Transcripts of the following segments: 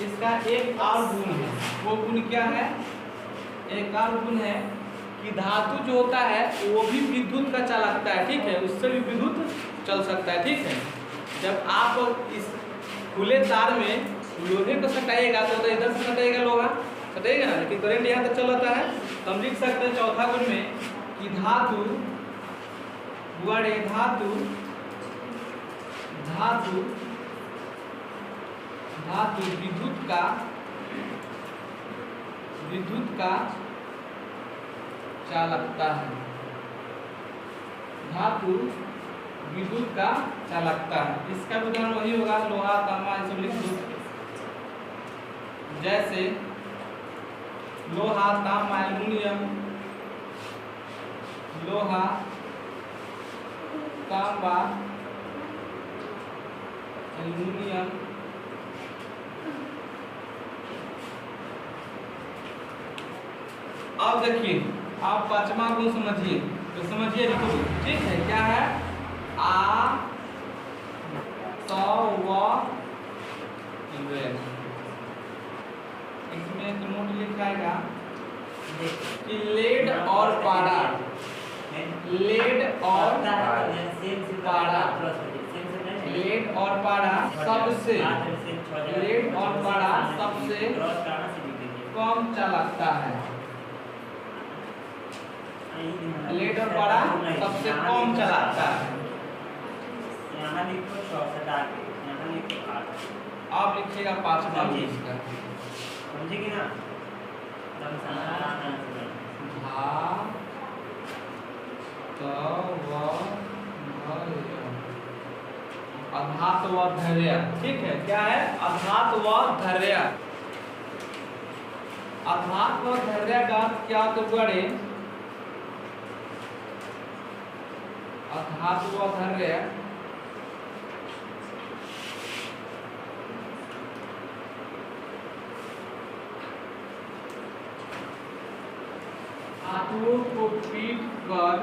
इसका एक और गुण है। वो गुण क्या है? एक और गुण है कि धातु जो होता है वो भी विद्युत का चालकता है, ठीक है, उससे भी विद्युत चल सकता है, ठीक है। जब आप इस खुले तार में लोहे को सटाइएगा तो इधर से सटाइएगा लोहा, सटाइएगा ना, लेकिन करंट यहाँ तक चल जाता है। तो हम लिख सकते हैं चौथा गुण में कि धातु बड़े धातु धातु धातु विद्युत का चालकता है। धातु विद्युत का चालकता है। इसका उदाहरण वही होगा लोहा तांबा ये सब लिख दो। जैसे लोहा तांबा एल्युमिनियम, लोहा तांबा एल्युमिनियम, अब देखिए आप पांचवा गुण समझिए, तो समझिए लिखो, ठीक है। क्या है? आ तो व इसमें एक नोट लिखाएगा कि लेड और पारा, लेड और पारा, लेड और पारा सबसे, लेड और पारा सबसे कम चालकता है। लेड और पारा सबसे कम चालकता है। यहाँ लिखो 6 सटा के, यहाँ लिखो 8। आप लिखिएगा पांचवा गुण इसका, समझेगी ना? अधात व धैर्य, ठीक है। क्या है? अधात व धैर्य। अधात व धैर्य का क्या तो बड़े अधात व धैर्य धातुओं को पीट कर,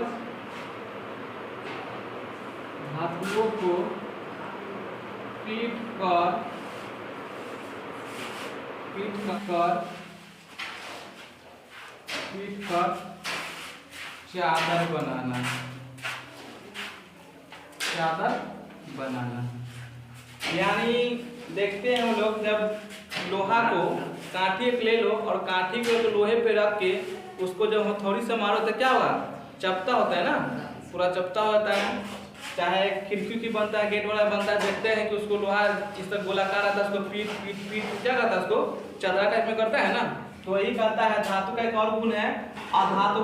धातुओं को पीट कर चादर बनाना, चादर बनाना। यानी देखते हैं हम लोग, जब लोहा को काठी ले लो और काठी को तो लोहे पे रख के उसको जब हथौड़ी से मारो तो क्या होगा? चपटा होता है ना, पूरा चपटा होता है। चाहे खिड़की की बनता है, गेट वाला बनता है, देखते हैं कि उसको लोहा इस तरह गोलाकार आता है, उसको पीट पीट पीट क्या करता है, उसको चदरा टाइप में करता है ना। तो वही करता है। धातु का एक और गुण है अधातु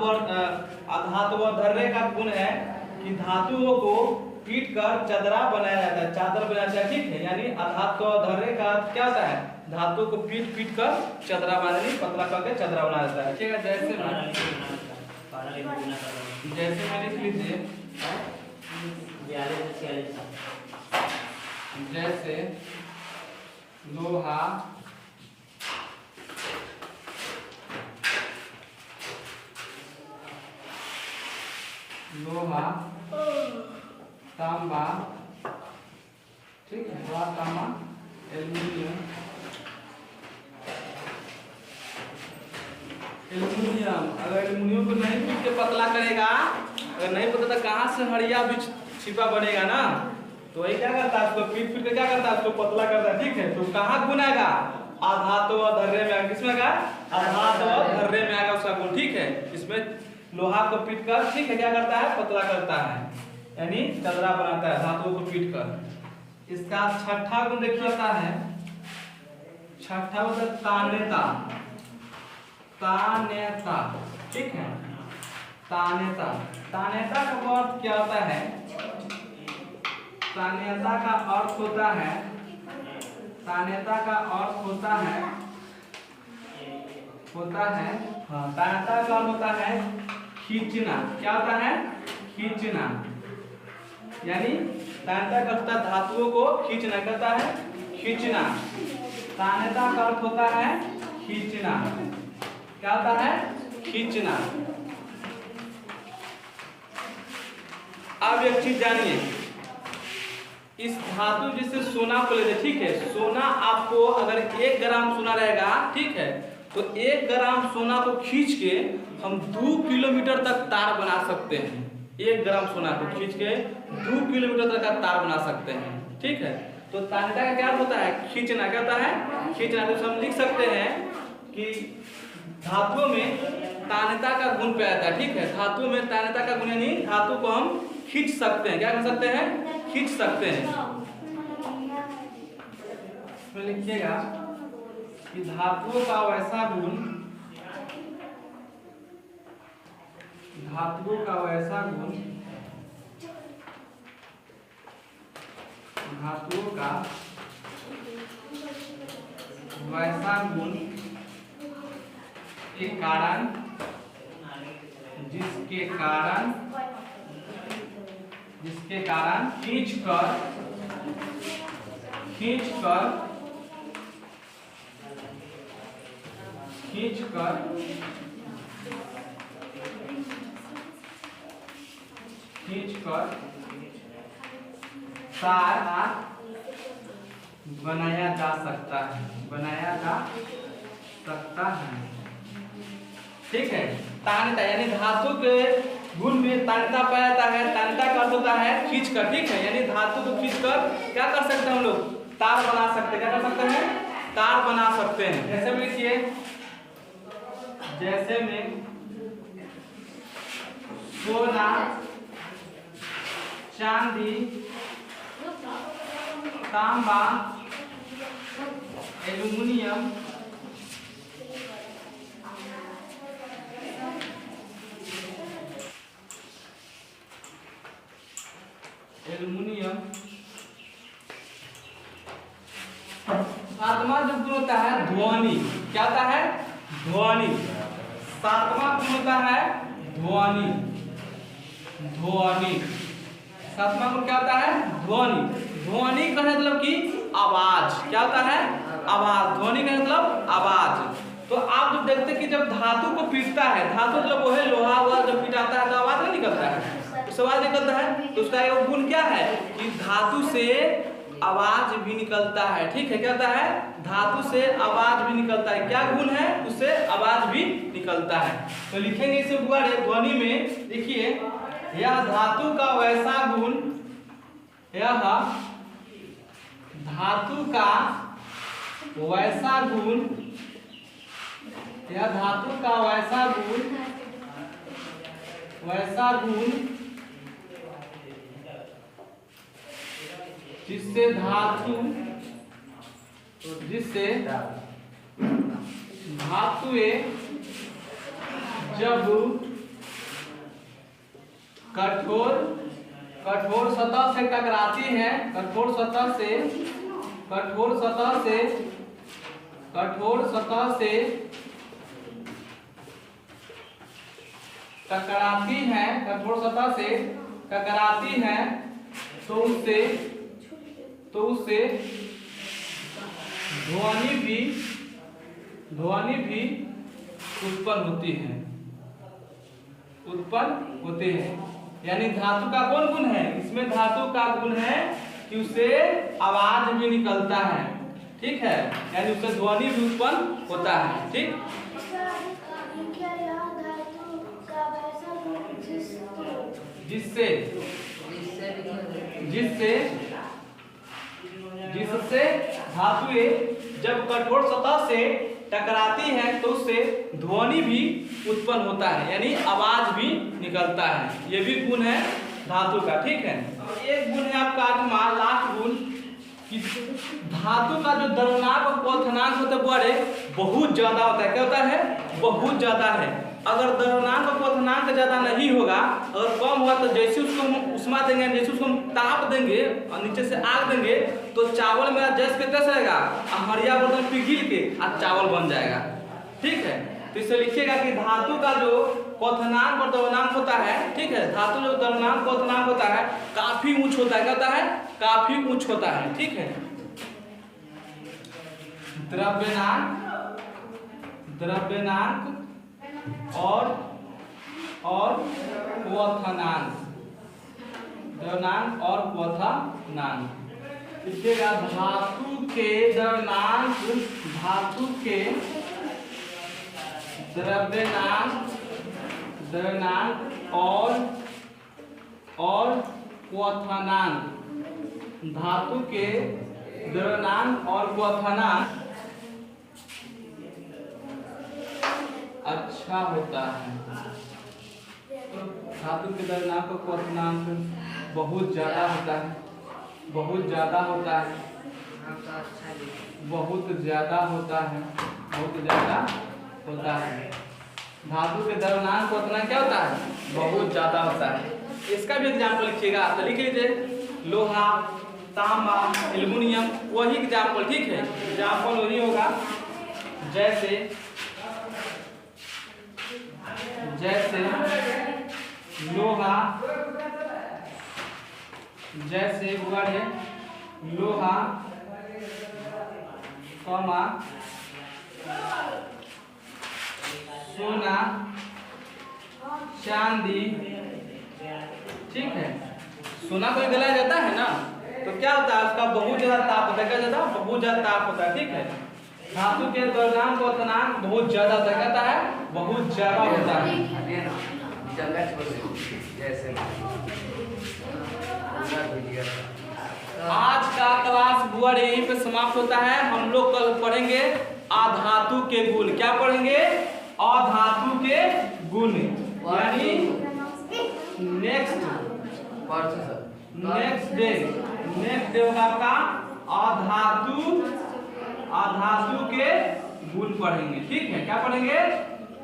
व धैर्य का गुण है कि धातुओं को पीट कर चदरा बनाया जाता है, चादर बनाया जाता है, ठीक है। यानी अधातु व धैर्य का क्या होता है? धातु को पीट पीट कर चदरा बनानी, पतला करके चदरा बनाया जाता है, ठीक है। जैसे मैं लिख लीजिए, जैसे लोहा लोहा तांबा, ठीक है, लोहा तांबा एल्युमिनियम, एल्युमिनियम अगर एल्युमिनियम को नहीं पीट के पतला करेगा, अगर नहीं पता तो कहाँ से हड़िया भी छिपा बनेगा ना। तो वही क्या करता है? उसको पीट पीट के क्या करता है? उसको पतला करता है, ठीक है। तो कहाँ गुण आएगा? अधातु व धैर्य में। किसमें आएगा? अधातु व धैर्य में आएगा उसका गुण, ठीक है। इसमें लोहा को पीट कर, ठीक है, क्या करता है? पतला करता है, यानी चदरा बनाता है धातुओं को पीट कर। इसका छठा गुण देखिए होता है, छठा होता है तान्यता, तान्यता, ठीक है। तान्यता, तान्यता का अर्थ क्या होता है? तान्यता का अर्थ होता है, तान्यता का अर्थ होता है हाँ, तान्यता का अर्थ होता है खींचना। क्या होता है? खींचना। यानी तान्यता करता धातुओं को खींचना, करता है खींचना। तान्यता का अर्थ होता है खींचना। क्या होता है? खींचना। अब एक चीज जानिए, इस धातु जिससे सोना को लेते, ठीक है, सोना आपको अगर 1 ग्राम सोना रहेगा, ठीक है, तो 1 ग्राम सोना को खींच के हम 2 किलोमीटर तक तार बना सकते हैं। 1 ग्राम सोना को खींच के 2 किलोमीटर तक का तार बना सकते हैं, ठीक है। तो तान्यता का क्या होता है? खींचना। क्या होता है? खींचना। तो हम लिख सकते हैं कि धातुओं में तान्यता का गुण पाया जाता है, ठीक है। धातु में तान्यता का गुण यानी धातु को हम खींच सकते हैं। क्या कर सकते हैं? खींच सकते हैं। तो लिखिएगा कि धातुओं का वैसा गुण, धातुओं का वैसा गुण, धातुओं का वैसा गुण के कारण, जिसके कारण खींचकर तार बनाया जा सकता है, ठीक है। तान्यता यानी धातु के गुण में तान्यता पाया जाता है। तान्यता का अर्थ होता है खींचकर, ठीक है। यानी धातु को खींचकर क्या कर सकते हैं हम लोग? तार बना सकते हैं। क्या कर सकते हैं? तार बना सकते हैं। जैसे में लिखिए, जैसे में सोना, चांदी, तांबा, एल्युमिनियम, सातवां जो गुण होता है ध्वनि। क्या होता है? ध्वनि। सातवां गुण होता है ध्वनि। सातवां गुण क्या होता है? ध्वनि। ध्वनि का मतलब कि आवाज। क्या होता है? आवाज। ध्वनि का मतलब आवाज। तो आप जब देखते कि जब धातु को पीटता है, धातु मतलब वो है लोहा हुआ, जब पिटाता है तो आवाज नहीं निकलता है, तो आवाज निकलता है। तो उसका एक गुण क्या है कि धातु से आवाज भी निकलता है, ठीक है। क्या होता है? धातु से आवाज भी निकलता है। क्या गुण है? उससे आवाज भी निकलता है। तो लिखेंगे इसे ध्वनि में। देखिए, यह धातु का वैसा गुण, यह धातु का वैसा गुण, यह धातु का वैसा गुण जिससे धातुएं जब कठोर सतह से टकराती हैं, कठोर सतह से टकराती हैं, तो उससे ध्वनि भी उत्पन्न होती है। यानी धातु का कौन गुण है? इसमें धातु का गुण है कि उससे आवाज भी निकलता है, ठीक है। यानी उससे ध्वनि भी उत्पन्न होता है, ठीक। जिससे धातुएं जब कठोर सतह से टकराती हैं तो उससे ध्वनि भी उत्पन्न होता है, यानी आवाज भी निकलता है। ये भी गुण है धातु का, ठीक है। एक गुण है आपका आठवां, लास्ट गुण, कि धातु का जो द्रवनांक और क्वथनांक होते बड़े बहुत ज्यादा होता है। क्या होता है? बहुत ज्यादा है। अगर द्रवनांक और क्वथनांक ज्यादा नहीं होगा, अगर कम हुआ तो जैसे उसको हम उष्मा देंगे, जैसे उसको हम ताप देंगे और नीचे से आग देंगे तो चावल मेरा जैसे के तैसे रहेगा, हरिया बर्तन पिघल के आज चावल बन जाएगा, ठीक है। तो इसे लिखिएगा कि धातु का जो क्वथनांक और द्रवनांक होता है, ठीक है, धातु जो द्रवनांक क्वथनांक होता है काफी ऊंच होता है। क्या होता है? काफी ऊंच होता है, ठीक है। द्रव्यनांक और क्वथनांक, द्रव्यनांक और क्वथनांक। लिखिएगा धातु के द्रव्यनांक और क्वथनांक। धातु के द्रव्यनांक और क्वथनांक अच्छा होता है। धातु के द्रव्यनांक और क्वथनांक बहुत ज्यादा होता है, बहुत ज्यादा होता है, बहुत ज्यादा होता है, बहुत ज्यादा होता है। धातु के द्रव्यनांक क्वथनांक क्या होता है? बहुत ज्यादा होता है। इसका भी एग्जाम्पल लिखिएगा, तो लिख लीजिए लोहा, तांबा, एल्युमिनियम, वही एग्जाम्पल, ठीक है। एग्जाम्पल वही होगा जैसे लोहा, जैसे बड़े लोहा, सोना, चांदी, ठीक है। सोना को गलाया जाता है ना, तो क्या होता है उसका बहुत ज्यादा ताप होता है, क्या ज्यादा बहुत ज्यादा ताप होता है, ठीक है। धातु के द्रव्यनांक क्वथनांक बहुत ज्यादा होता है, कहता है बहुत ज्यादा होता है। आज का क्लास बुआ यहीं पे समाप्त होता है। हम लोग कल पढ़ेंगे अधातु के गुण। क्या पढ़ेंगे? अधातु के गुण, यानी नेक्स्ट डे होगा आपका अधातु के गुण पढ़ेंगे, ठीक है। क्या पढ़ेंगे?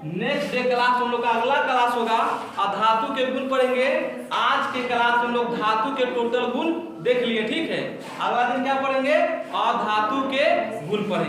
नेक्स्ट डे क्लास हम लोग का अगला क्लास होगा अधातु के गुण पढ़ेंगे। आज के क्लास हम लोग धातु के टोटल गुण देख लिए, ठीक है। अगला दिन क्या पढ़ेंगे? अधातु के गुण पढ़ेंगे।